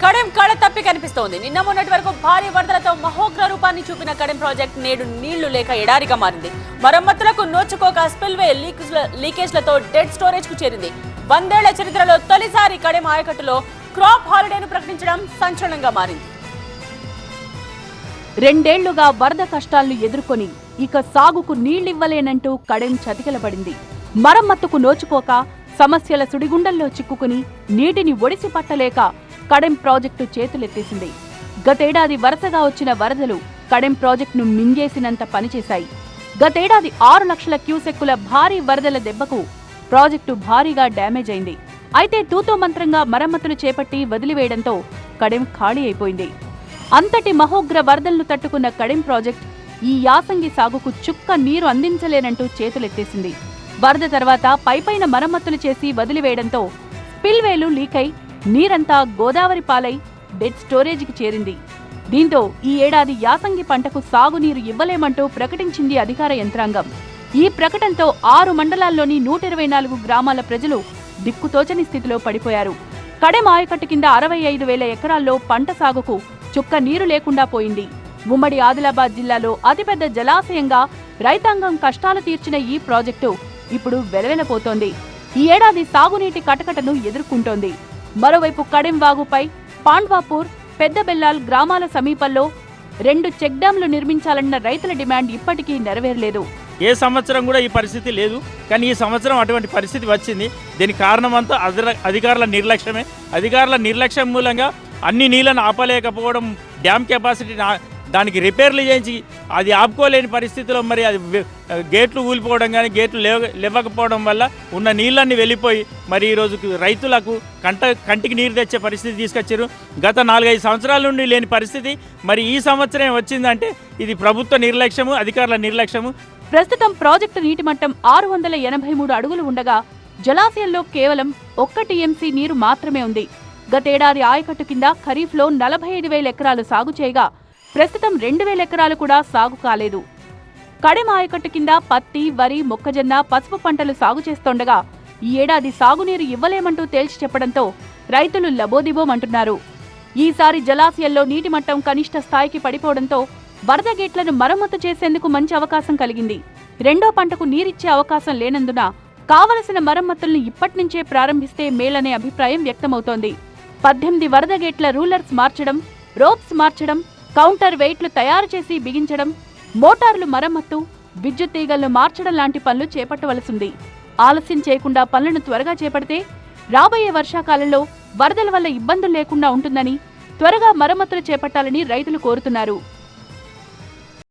కడెం కళ తప్పి కనిపిస్తోంది. నిన్న మొన్నటి వరకు భారీ వరదలతో మహోగ్ర రూపాన్ని చూపిన కడెం ప్రాజెక్ట్ నేడు నీళ్లు లేక ఎడారిగా మారింది. మరమ్మతులకు నోచుకోక స్పిల్వే లీకేజ్లతో డెడ్ స్టోరేజ్ కు చేరింది. 100 ఏళ్ల చరిత్రలో తొలిసారి కడెం ఆయకట్టులో క్రాప్ హాలిడేను ప్రకటించడం సంచలనంగా మారింది. 2 ఏళ్లుగా వరద కష్టాలను ఎదుర్కొని ఇక సాగుకు నీళ్లివ్వలేనంటూ కడెం చతికిలబడింది. మరమ్మతుకు నోచుకోక సమస్యల సుడిగుండంలో చిక్కుకుని నీటిని ఒడిసి పట్టలేక కడెం ప్రాజెక్టు చేతులెత్తేసింది. గతేడాది వరుసగా వచ్చిన వరదలు కడెం ప్రాజెక్టును మింగేసినంత పనిచేశాయి. గతేడాది 6 లక్షల క్యూసెక్కుల భారీ వరదల దెబ్బకు ప్రాజెక్టు భారీగా డ్యామేజ్ అయింది. అయితే తూతూ మంత్రంగా మరమ్మతులు చేపట్టి వదిలివేయడంతో కడెం ఖాళీ అయిపోయింది. అంతటి మహోగ్ర వరదలను తట్టుకున్న కడెం ప్రాజెక్ట్ ఈ యాసంగి సాగుకు చుక్క నీరు అందించలేనంటూ చేతులెత్తేసింది. వరద తర్వాత పైపైన మరమ్మతులు చేసి వదిలివేయడంతో స్పిల్వేలు లీకై నీరంతా గోదావరి పాలై డెడ్ స్టోరేజీకి చేరింది. దీంతో ఈ ఏడాది యాసంగి పంటకు సాగునీరు ఇవ్వలేమంటూ ప్రకటించింది అధికార యంత్రాంగం. ఈ ప్రకటనతో 6 మండలాల్లోని 124 గ్రామాల ప్రజలు దిక్కుతోచని స్థితిలో పడిపోయారు. కడెం ఆయకట్టు కింద 65,000 ఎకరాల్లో పంట సాగుకు చుక్క నీరు లేకుండా పోయింది. ఉమ్మడి ఆదిలాబాద్ జిల్లాలో అతిపెద్ద జలాశయంగా రైతాంగం కష్టాలు తీర్చిన ఈ ప్రాజెక్టు ఇప్పుడు వెలవెలపోతోంది. ఈ ఏడాది సాగునీటి కటకటను ఎదుర్కొంటోంది. మరోవైపు కడెం వాగుపై పాండ్వాపూర్, పెద్దబెల్లాల్ గ్రామాల సమీపంలో 2 చెక్ డ్యాంలు నిర్మించాలన్న రైతుల డిమాండ్ ఇప్పటికీ నెరవేరలేదు. ఏ సంవత్సరం కూడా ఈ పరిస్థితి లేదు, కానీ ఈ సంవత్సరం అటువంటి పరిస్థితి వచ్చింది. దీనికి కారణమంతా అధికారుల నిర్లక్ష్యమే. అధికారుల నిర్లక్ష్యం మూలంగా అన్ని నీళ్లను ఆపలేకపోవడం, డ్యామ్ కెపాసిటీ దానికి రిపేర్లు చేయించి అది ఆపుకోలేని పరిస్థితిలో మరి అది గేట్లు ఊలిపోవడం కానీ గేట్లు లేవకపోవడం వల్ల ఉన్న నీళ్ళన్నీ వెళ్ళిపోయి మరి ఈరోజు రైతులకు కంటికి నీరు తెచ్చే పరిస్థితి తీసుకొచ్చారు. గత 4-5 సంవత్సరాల నుండి లేని పరిస్థితి మరి ఈ సంవత్సరం వచ్చిందంటే ఇది ప్రభుత్వ నిర్లక్ష్యము, అధికారుల నిర్లక్ష్యము. ప్రస్తుతం ప్రాజెక్టు నీటి మట్టం 683 అడుగులు ఉండగా జలాశయంలో కేవలం 1 టీఎంసీ నీరు మాత్రమే ఉంది. గతేడాది ఆయకట్టు కింద ఖరీఫ్లో 45,000 ఎకరాలు సాగు చేయగా ప్రస్తుతం 2,000 ఎకరాలు కూడా సాగు కాలేదు. కడెం ఆయకట్టు కింద పత్తి, వరి, మొక్కజొన్న, పసుపు పంటలు సాగు చేస్తుండగా ఈ ఏడాది సాగునీరు ఇవ్వలేమంటూ తేల్చి చెప్పడంతో రైతులు లబోదిబోమంటున్నారు. ఈసారి జలాశయంలో నీటి మట్టం కనిష్ట స్థాయికి పడిపోవడంతో వరద గేట్లను మరమ్మతు చేసేందుకు మంచి అవకాశం కలిగింది. రెండో పంటకు నీరిచ్చే అవకాశం లేనందున కావలసిన మరమ్మతుల్ని ఇప్పటినుంచే ప్రారంభిస్తే మేలనే అభిప్రాయం వ్యక్తమవుతోంది. 18 వరద గేట్ల రూలర్స్ మార్చడం, రోప్స్ మార్చడం, కౌంటర్ వెయిట్లు తయారు చేసి బిగించడం, మోటార్లు మరమ్మత్తు, విద్యుత్ తీగలను మార్చడం లాంటి పనులు చేపట్టవలసింది. ఆలస్యం చేయకుండా పనులను త్వరగా చేపడితే రాబోయే వర్షాకాలంలో వరదల వల్ల ఇబ్బందులు లేకుండా ఉంటుందని త్వరగా మరమ్మతులు చేపట్టాలని రైతులు కోరుతున్నారు.